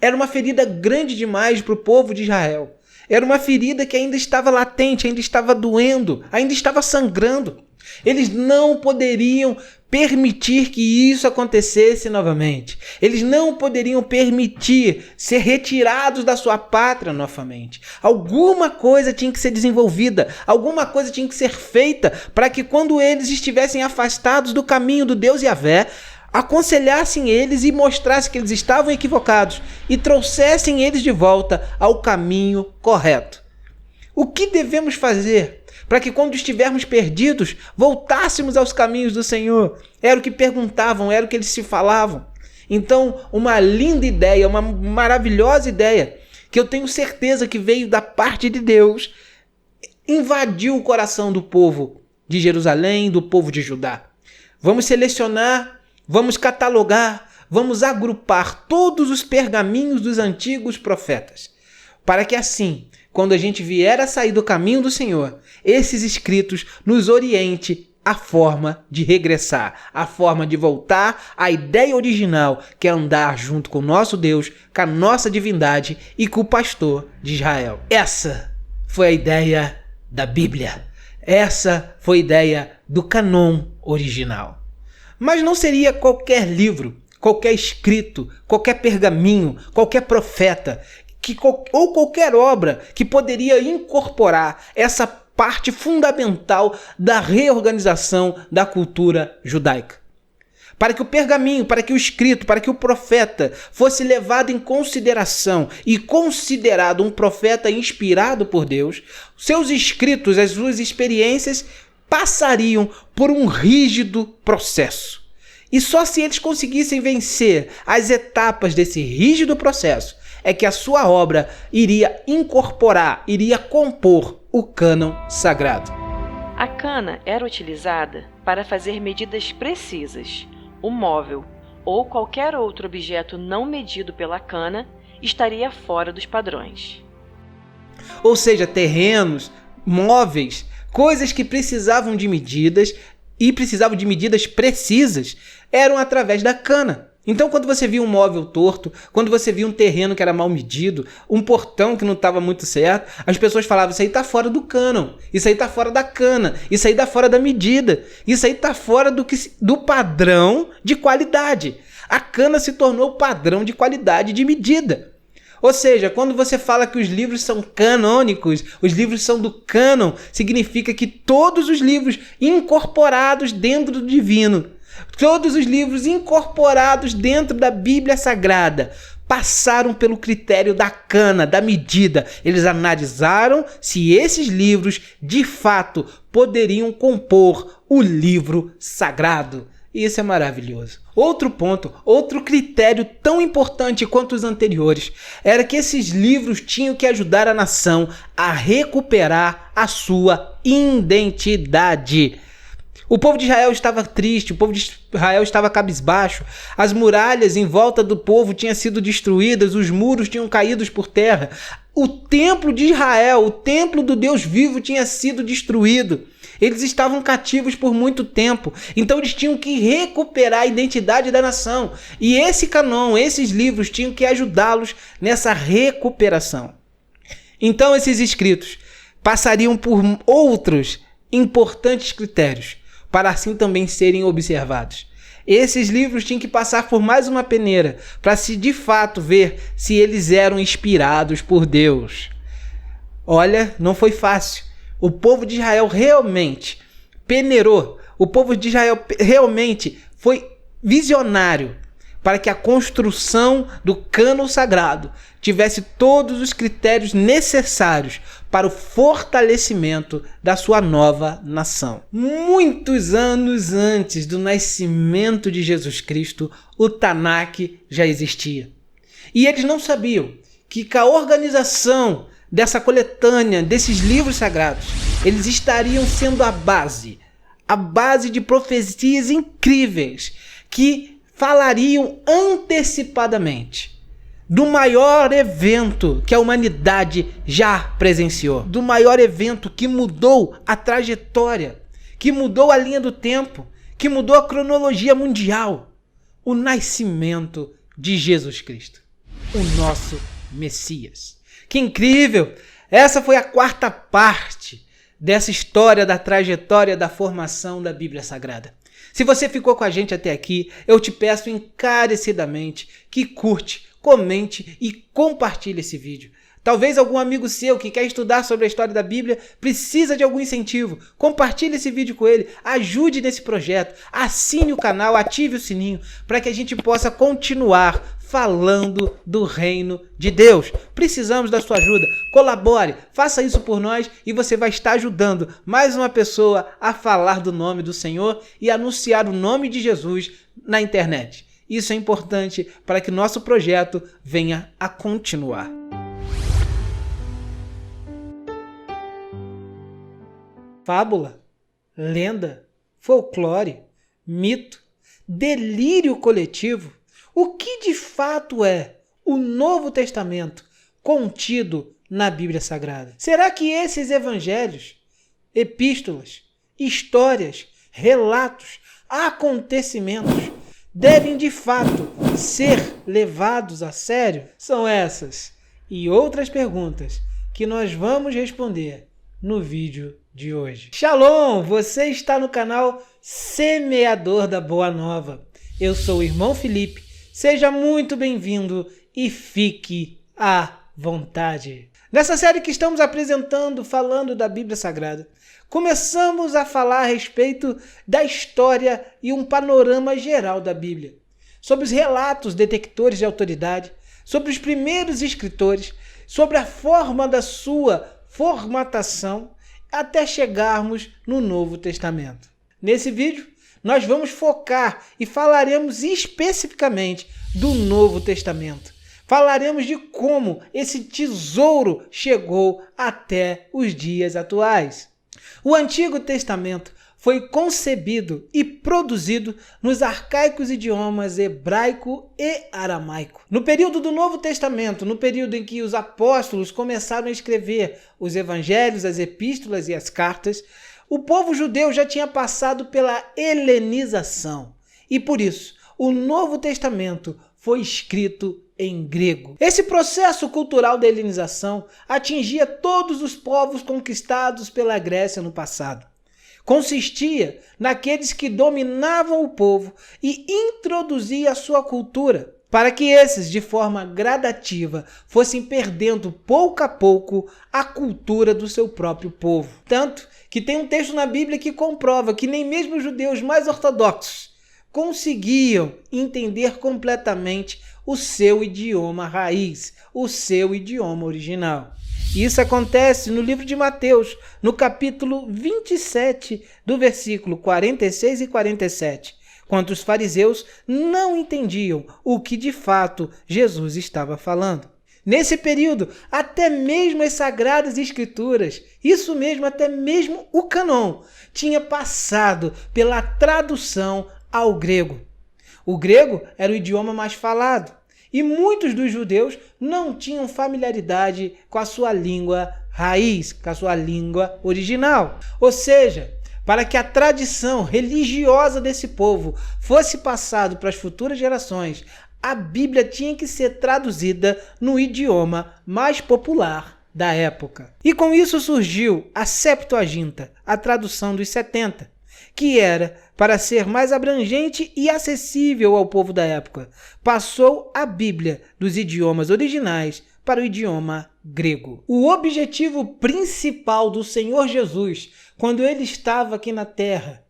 Era uma ferida grande demais para o povo de Israel. Era uma ferida que ainda estava latente, ainda estava doendo, ainda estava sangrando. Eles não poderiam permitir que isso acontecesse novamente. Eles não poderiam permitir ser retirados da sua pátria novamente. Alguma coisa tinha que ser desenvolvida, alguma coisa tinha que ser feita para que quando eles estivessem afastados do caminho do Deus Yahvé, aconselhassem eles e mostrassem que eles estavam equivocados e trouxessem eles de volta ao caminho correto. O que devemos fazer para que quando estivermos perdidos, voltássemos aos caminhos do Senhor? Era o que perguntavam, era o que eles se falavam. Então, uma linda ideia, uma maravilhosa ideia, que eu tenho certeza que veio da parte de Deus, invadiu o coração do povo de Jerusalém, do povo de Judá. Vamos selecionar, vamos catalogar, vamos agrupar todos os pergaminhos dos antigos profetas, para que assim, quando a gente vier a sair do caminho do Senhor, esses escritos nos oriente a forma de regressar, a forma de voltar à ideia original, que é andar junto com o nosso Deus, com a nossa divindade e com o pastor de Israel. Essa foi a ideia da Bíblia. Essa foi a ideia do cânon original. Mas não seria qualquer livro, qualquer escrito, qualquer pergaminho, qualquer profeta, ou qualquer obra que poderia incorporar essa parte fundamental da reorganização da cultura judaica. Para que o pergaminho, para que o escrito, para que o profeta fosse levado em consideração e considerado um profeta inspirado por Deus, seus escritos, as suas experiências passariam por um rígido processo. E só se eles conseguissem vencer as etapas desse rígido processo é que a sua obra iria incorporar, iria compor o cânon sagrado. A cana era utilizada para fazer medidas precisas. O móvel ou qualquer outro objeto não medido pela cana estaria fora dos padrões. Ou seja, terrenos, móveis, coisas que precisavam de medidas, e precisavam de medidas precisas eram através da cana. Então, quando você via um móvel torto, quando você via um terreno que era mal medido, um portão que não estava muito certo, as pessoas falavam, isso aí está fora do cânon, isso aí está fora da cana, isso aí está fora da medida, isso aí está fora do padrão de qualidade. A cana se tornou o padrão de qualidade de medida. Ou seja, quando você fala que os livros são canônicos, os livros são do cânon, significa que todos os livros incorporados dentro do divino, todos os livros incorporados dentro da Bíblia Sagrada passaram pelo critério da cana, da medida. Eles analisaram se esses livros, de fato, poderiam compor o livro sagrado. Isso é maravilhoso. Outro ponto, outro critério tão importante quanto os anteriores, era que esses livros tinham que ajudar a nação a recuperar a sua identidade. O povo de Israel estava triste, o povo de Israel estava cabisbaixo, as muralhas em volta do povo tinham sido destruídas, os muros tinham caído por terra, o templo de Israel, o templo do Deus vivo tinha sido destruído. Eles estavam cativos por muito tempo, então eles tinham que recuperar a identidade da nação. E esse canon, esses livros tinham que ajudá-los nessa recuperação. Então esses escritos passariam por outros importantes critérios, para assim também serem observados. Esses livros tinham que passar por mais uma peneira, para se de fato ver se eles eram inspirados por Deus. Olha, não foi fácil. O povo de Israel realmente peneirou. O povo de Israel realmente foi visionário para que a construção do cânon sagrado tivesse todos os critérios necessários para o fortalecimento da sua nova nação. Muitos anos antes do nascimento de Jesus Cristo, o Tanakh já existia. E eles não sabiam que com a organização dessa coletânea, desses livros sagrados, eles estariam sendo a base de profecias incríveis que falariam antecipadamente do maior evento que a humanidade já presenciou, do maior evento que mudou a trajetória, que mudou a linha do tempo, que mudou a cronologia mundial, o nascimento de Jesus Cristo, o nosso Messias. Que incrível! Essa foi a quarta parte dessa história da trajetória da formação da Bíblia Sagrada. Se você ficou com a gente até aqui, eu te peço encarecidamente que curte, comente e compartilhe esse vídeo. Talvez algum amigo seu que quer estudar sobre a história da Bíblia precisa de algum incentivo. Compartilhe esse vídeo com ele, ajude nesse projeto, assine o canal, ative o sininho para que a gente possa continuar falando do reino de Deus. Precisamos da sua ajuda. Colabore, faça isso por nós e você vai estar ajudando mais uma pessoa a falar do nome do Senhor e anunciar o nome de Jesus na internet. Isso é importante para que nosso projeto venha a continuar. Fábula, lenda, folclore, mito, delírio coletivo. O que de fato é o Novo Testamento contido na Bíblia Sagrada? Será que esses evangelhos, epístolas, histórias, relatos, acontecimentos devem de fato ser levados a sério? São essas e outras perguntas que nós vamos responder no vídeo de hoje. Shalom! Você está no canal Semeador da Boa Nova. Eu sou o irmão Felipe. Seja muito bem-vindo e fique à vontade. Nessa série que estamos apresentando, falando da Bíblia Sagrada, começamos a falar a respeito da história e um panorama geral da Bíblia, sobre os relatos detectores de autoridade, sobre os primeiros escritores, sobre a forma da sua formatação, até chegarmos no Novo Testamento. Nesse vídeo, nós vamos focar e falaremos especificamente do Novo Testamento. Falaremos de como esse tesouro chegou até os dias atuais. O Antigo Testamento foi concebido e produzido nos arcaicos idiomas hebraico e aramaico. No período do Novo Testamento, no período em que os apóstolos começaram a escrever os evangelhos, as epístolas e as cartas, O povo judeu já tinha passado pela helenização e, por isso, o Novo Testamento foi escrito em grego. Esse processo cultural da helenização atingia todos os povos conquistados pela Grécia no passado. Consistia naqueles que dominavam o povo e introduziam a sua cultura, para que esses, de forma gradativa, fossem perdendo pouco a pouco a cultura do seu próprio povo. Tanto que tem um texto na Bíblia que comprova que nem mesmo os judeus mais ortodoxos conseguiam entender completamente o seu idioma raiz, o seu idioma original. Isso acontece no livro de Mateus, no capítulo 27, do versículo 46 e 47, quando os fariseus não entendiam o que de fato Jesus estava falando. Nesse período, até mesmo as Sagradas Escrituras, isso mesmo, até mesmo o cânon, tinha passado pela tradução ao grego. O grego era o idioma mais falado e muitos dos judeus não tinham familiaridade com a sua língua raiz, com a sua língua original. Ou seja, para que a tradição religiosa desse povo fosse passada para as futuras gerações, a Bíblia tinha que ser traduzida no idioma mais popular da época. E com isso surgiu a Septuaginta, a tradução dos 70, que era para ser mais abrangente e acessível ao povo da época. Passou a Bíblia dos idiomas originais para o idioma grego. O objetivo principal do Senhor Jesus, quando ele estava aqui na Terra,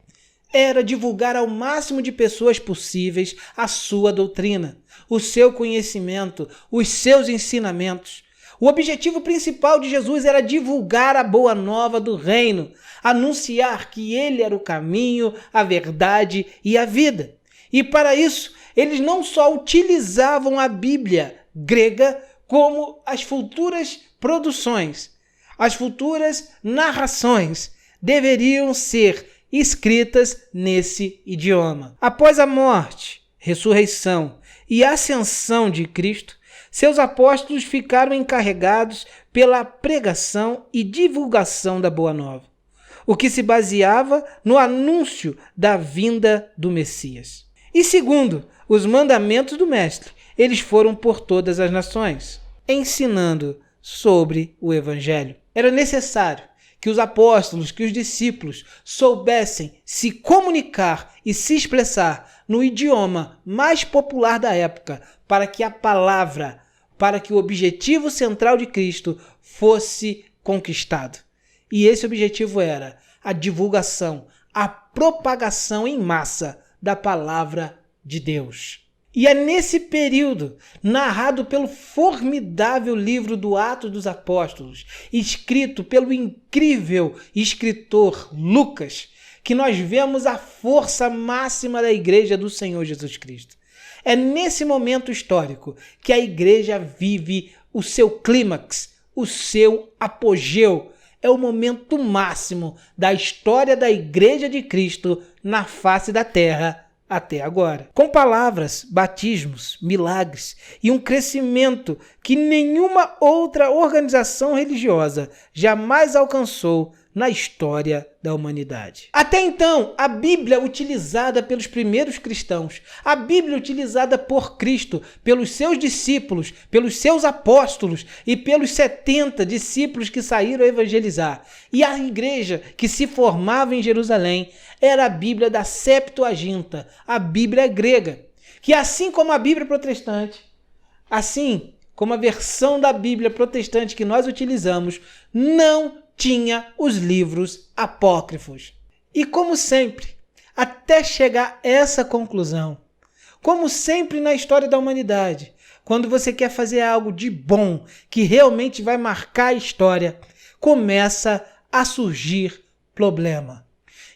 era divulgar ao máximo de pessoas possíveis a sua doutrina, o seu conhecimento, os seus ensinamentos. O objetivo principal de Jesus era divulgar a boa nova do reino, anunciar que ele era o caminho, a verdade e a vida. E para isso, eles não só utilizavam a Bíblia grega, como as futuras produções, as futuras narrações deveriam ser escritas nesse idioma. Após a morte, ressurreição e ascensão de Cristo, seus apóstolos ficaram encarregados pela pregação e divulgação da Boa Nova, o que se baseava no anúncio da vinda do Messias. E segundo os mandamentos do Mestre, eles foram por todas as nações, ensinando sobre o Evangelho. Era necessário que os apóstolos, que os discípulos soubessem se comunicar e se expressar no idioma mais popular da época, para que a palavra, para que o objetivo central de Cristo fosse conquistado. E esse objetivo era a divulgação, a propagação em massa da palavra de Deus. E é nesse período, narrado pelo formidável livro do Atos dos Apóstolos, escrito pelo incrível escritor Lucas, que nós vemos a força máxima da Igreja do Senhor Jesus Cristo. É nesse momento histórico que a Igreja vive o seu clímax, o seu apogeu. É o momento máximo da história da Igreja de Cristo na face da terra até agora. Com palavras, batismos, milagres e um crescimento que nenhuma outra organização religiosa jamais alcançou na história da humanidade. Até então, a Bíblia utilizada pelos primeiros cristãos, a Bíblia utilizada por Cristo, pelos seus discípulos, pelos seus apóstolos e pelos 70 discípulos que saíram a evangelizar, e a igreja que se formava em Jerusalém, era a Bíblia da Septuaginta, a Bíblia grega, que assim como a Bíblia protestante, assim como a versão da Bíblia protestante que nós utilizamos, não tinha os livros apócrifos. E como sempre, até chegar a essa conclusão, como sempre na história da humanidade, quando você quer fazer algo de bom, que realmente vai marcar a história, começa a surgir problema.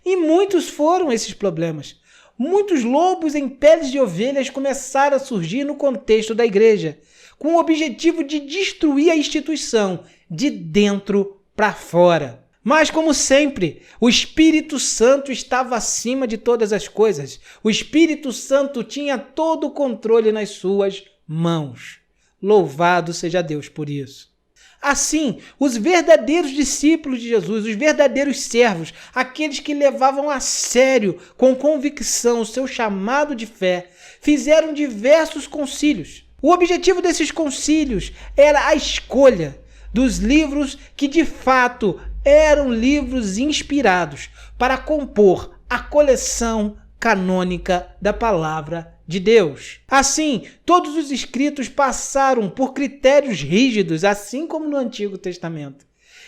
E muitos foram esses problemas. Muitos lobos em peles de ovelhas começaram a surgir no contexto da igreja, com o objetivo de destruir a instituição de dentro para fora. Mas, como sempre, o Espírito Santo estava acima de todas as coisas. O Espírito Santo tinha todo o controle nas suas mãos. Louvado seja Deus por isso. Assim, os verdadeiros discípulos de Jesus, os verdadeiros servos, aqueles que levavam a sério, com convicção, o seu chamado de fé, fizeram diversos concílios. O objetivo desses concílios era a escolha dos livros que de fato eram livros inspirados para compor a coleção canônica da palavra de Deus. Assim, todos os escritos passaram por critérios rígidos, assim como no Antigo Testamento.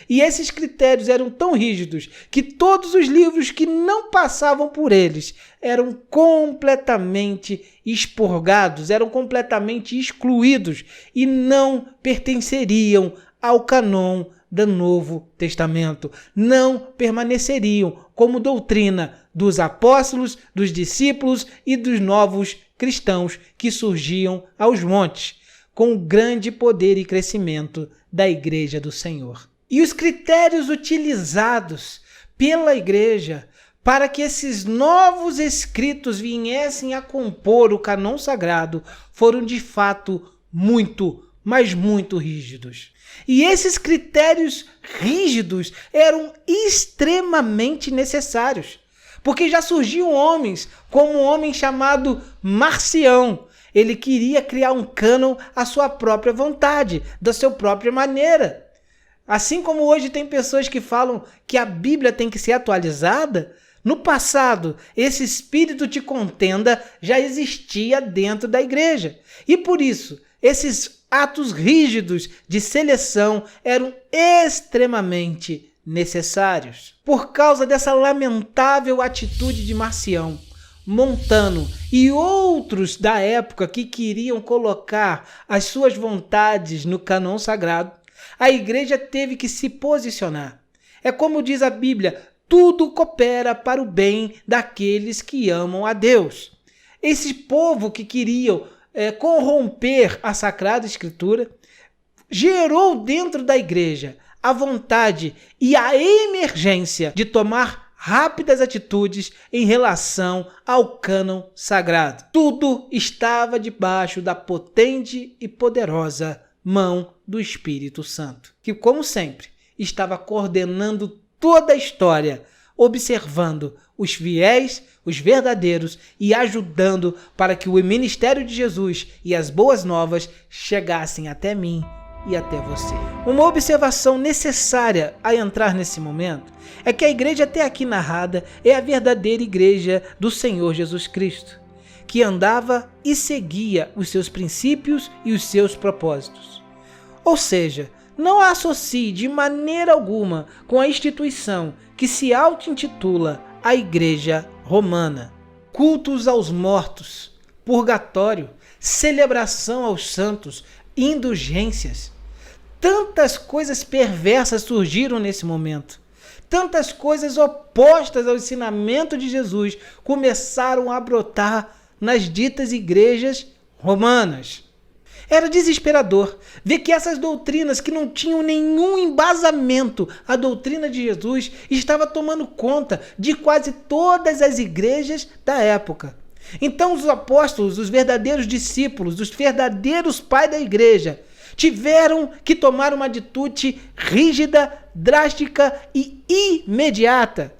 E esses critérios eram tão rígidos que todos os livros que não passavam por eles eram completamente expurgados, eram completamente excluídos e não pertenceriam ao cânon do Novo Testamento. Não permaneceriam como doutrina dos apóstolos, dos discípulos e dos novos cristãos que surgiam aos montes, com grande poder e crescimento da Igreja do Senhor. E os critérios utilizados pela Igreja para que esses novos escritos viessem a compor o cânon sagrado foram de fato muito, mas muito rígidos. E esses critérios rígidos eram extremamente necessários, porque já surgiam homens, como um homem chamado Marcião. Ele queria criar um cânon à sua própria vontade, da sua própria maneira. Assim como hoje tem pessoas que falam que a Bíblia tem que ser atualizada, no passado, esse espírito de contenda já existia dentro da igreja. E por isso, esses atos rígidos de seleção eram extremamente necessários. Por causa dessa lamentável atitude de Marcião, Montano e outros da época que queriam colocar as suas vontades no cânon sagrado, a igreja teve que se posicionar. É como diz a Bíblia, tudo coopera para o bem daqueles que amam a Deus. Esse povo que queriam corromper a Sagrada Escritura gerou dentro da igreja a vontade e a emergência de tomar rápidas atitudes em relação ao cânon sagrado. Tudo estava debaixo da potente e poderosa mão do Espírito Santo, que, como sempre, estava coordenando toda a história, observando os fiéis, os verdadeiros e ajudando para que o ministério de Jesus e as boas novas chegassem até mim e até você. Uma observação necessária a entrar nesse momento é que a igreja até aqui narrada é a verdadeira igreja do Senhor Jesus Cristo, que andava e seguia os seus princípios e os seus propósitos. Ou seja, não a associe de maneira alguma com a instituição que se auto-intitula a Igreja Romana. Cultos aos mortos, purgatório, celebração aos santos, indulgências. Tantas coisas perversas surgiram nesse momento. Tantas coisas opostas ao ensinamento de Jesus começaram a brotar nas ditas igrejas romanas. Era desesperador ver que essas doutrinas que não tinham nenhum embasamento, a doutrina de Jesus estava tomando conta de quase todas as igrejas da época. Então os apóstolos, os verdadeiros discípulos, os verdadeiros pais da igreja, tiveram que tomar uma atitude rígida, drástica e imediata.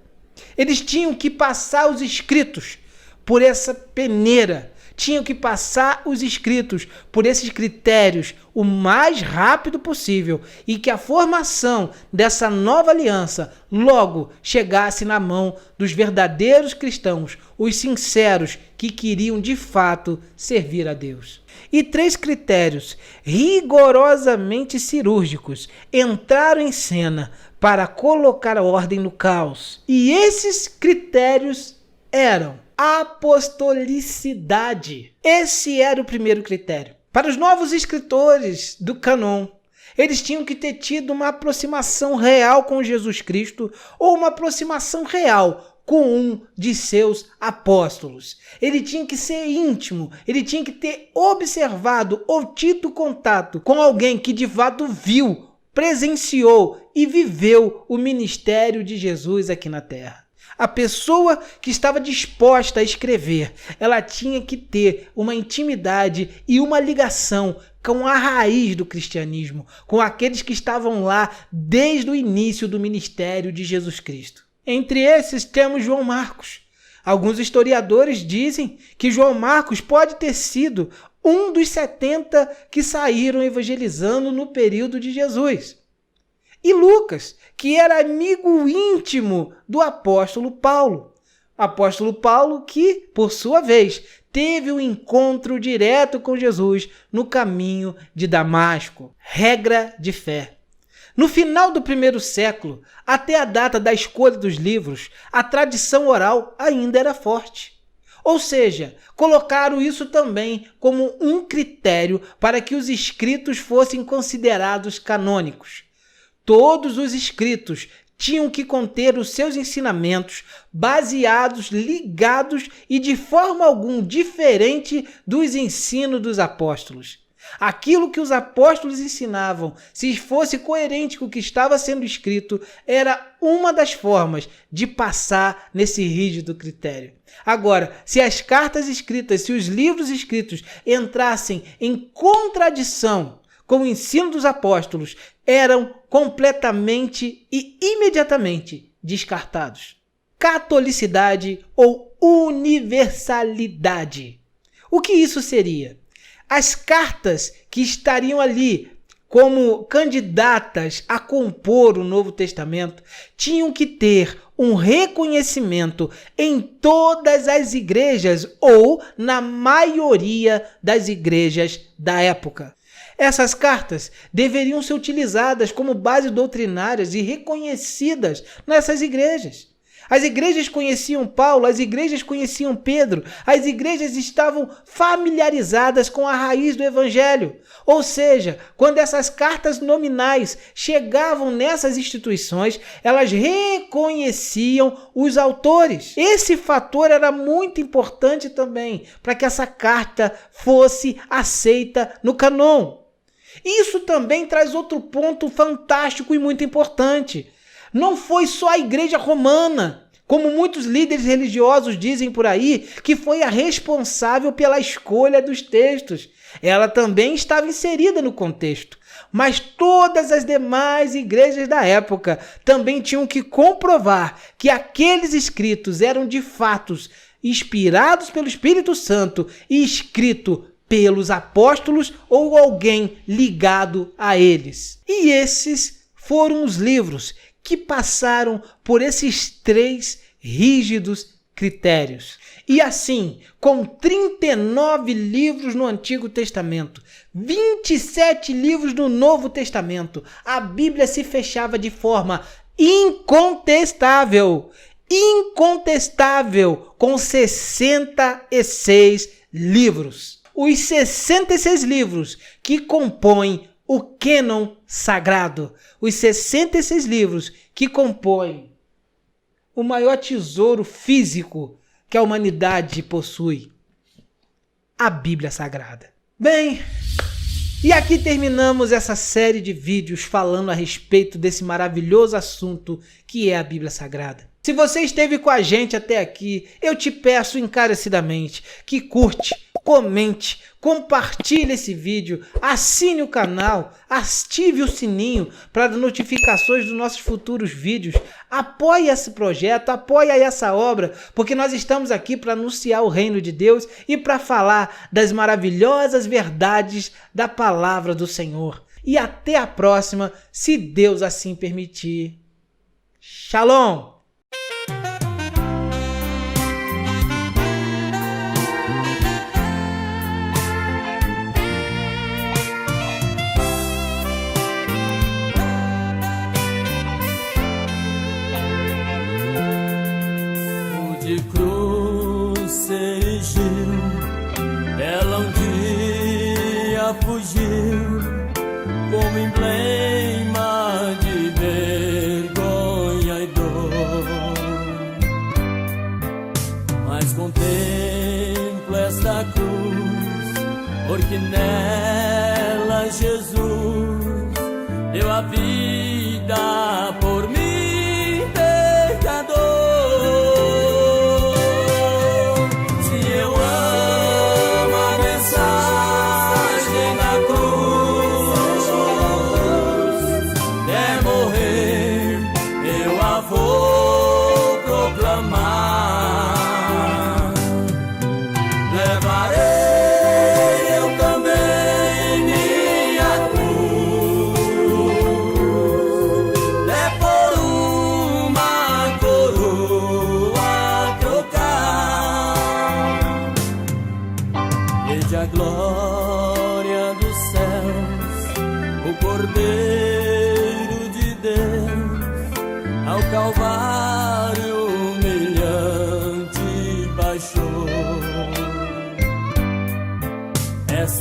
Eles tinham que passar os escritos por essa peneira, tinham que passar os escritos por esses critérios o mais rápido possível e que a formação dessa nova aliança logo chegasse na mão dos verdadeiros cristãos, os sinceros que queriam de fato servir a Deus. E 3 critérios rigorosamente cirúrgicos entraram em cena para colocar ordem no caos. E esses critérios eram apostolicidade. Esse era o primeiro critério. Para os novos escritores do cânon, eles tinham que ter tido uma aproximação real com Jesus Cristo ou uma aproximação real com um de seus apóstolos. Ele tinha que ser íntimo, ele tinha que ter observado ou tido contato com alguém que de fato viu, presenciou e viveu o ministério de Jesus aqui na terra. A pessoa que estava disposta a escrever, ela tinha que ter uma intimidade e uma ligação com a raiz do cristianismo, com aqueles que estavam lá desde o início do ministério de Jesus Cristo. Entre esses temos João Marcos. Alguns historiadores dizem que João Marcos pode ter sido um dos 70 que saíram evangelizando no período de Jesus. E Lucas, que era amigo íntimo do apóstolo Paulo. Apóstolo Paulo que, por sua vez, teve um encontro direto com Jesus no caminho de Damasco. Regra de fé. No final do primeiro século, até a data da escolha dos livros, a tradição oral ainda era forte. Ou seja, colocaram isso também como um critério para que os escritos fossem considerados canônicos. Todos os escritos tinham que conter os seus ensinamentos baseados, ligados e de forma alguma diferente dos ensinos dos apóstolos. Aquilo que os apóstolos ensinavam, se fosse coerente com o que estava sendo escrito, era uma das formas de passar nesse rígido critério. Agora, se as cartas escritas, se os livros escritos entrassem em contradição com o ensino dos apóstolos, eram completamente e imediatamente descartados. Catolicidade ou universalidade. O que isso seria? As cartas que estariam ali como candidatas a compor o Novo Testamento tinham que ter um reconhecimento em todas as igrejas ou na maioria das igrejas da época. Essas cartas deveriam ser utilizadas como base doutrinárias e reconhecidas nessas igrejas. As igrejas conheciam Paulo, as igrejas conheciam Pedro, as igrejas estavam familiarizadas com a raiz do evangelho. Ou seja, quando essas cartas nominais chegavam nessas instituições, elas reconheciam os autores. Esse fator era muito importante também para que essa carta fosse aceita no cânon. Isso também traz outro ponto fantástico e muito importante. Não foi só a igreja romana, como muitos líderes religiosos dizem por aí, que foi a responsável pela escolha dos textos. Ela também estava inserida no contexto. Mas todas as demais igrejas da época também tinham que comprovar que aqueles escritos eram de fato inspirados pelo Espírito Santo e escritos pelos apóstolos ou alguém ligado a eles. E esses foram os livros que passaram por esses 3 rígidos critérios. E assim, com 39 livros no Antigo Testamento, 27 livros no Novo Testamento, a Bíblia se fechava de forma incontestável, com 66 livros. Os 66 livros que compõem o cânon sagrado, os 66 livros que compõem o maior tesouro físico que a humanidade possui, a Bíblia Sagrada. Bem, e aqui terminamos essa série de vídeos falando a respeito desse maravilhoso assunto que é a Bíblia Sagrada. Se você esteve com a gente até aqui, eu te peço encarecidamente que curte, comente, compartilhe esse vídeo, assine o canal, ative o sininho para notificações dos nossos futuros vídeos. Apoie esse projeto, apoie essa obra, porque nós estamos aqui para anunciar o reino de Deus e para falar das maravilhosas verdades da palavra do Senhor. E até a próxima, se Deus assim permitir. Shalom! De cruz cerigiu, ela um dia fugiu, como emblema de vergonha e dor. Mas contemplo esta cruz, porque nela Jesus deu a vida por mim, pecador. Cruz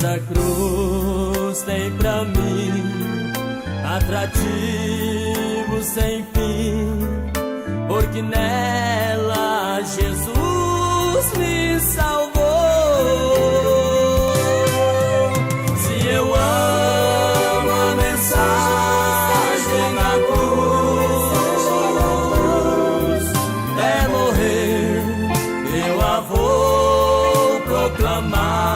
Essa cruz tem pra mim atrativo sem fim, porque nela Jesus me salvou. Se eu amo a mensagem da cruz, é morrer, eu a vou proclamar.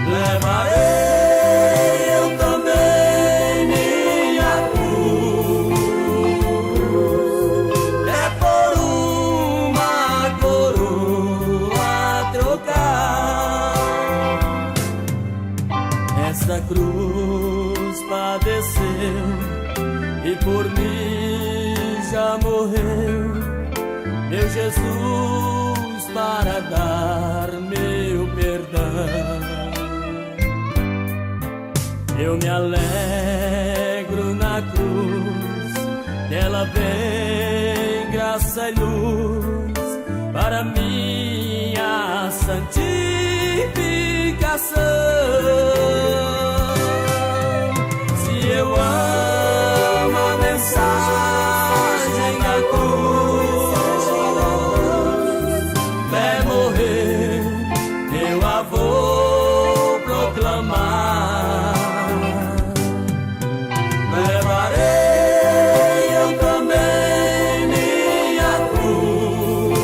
Levarei eu também minha cruz, é por uma coroa trocar. Essa cruz padeceu e por mim já morreu, meu Jesus, para dar meu perdão. Eu me alegro na cruz, dela vem graça e luz para minha santificação. Se eu amo a mensagem da cruz, é morrer, eu a vou proclamar. Levarei eu também minha cruz,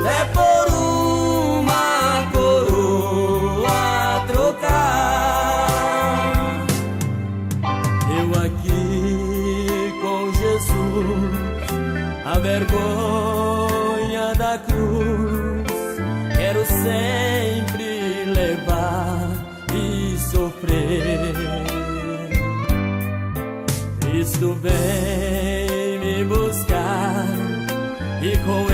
é por uma coroa trocar. Eu aqui com Jesus, a vergonha da cruz, quero sempre levar e sofrer. Cristo vem me buscar e com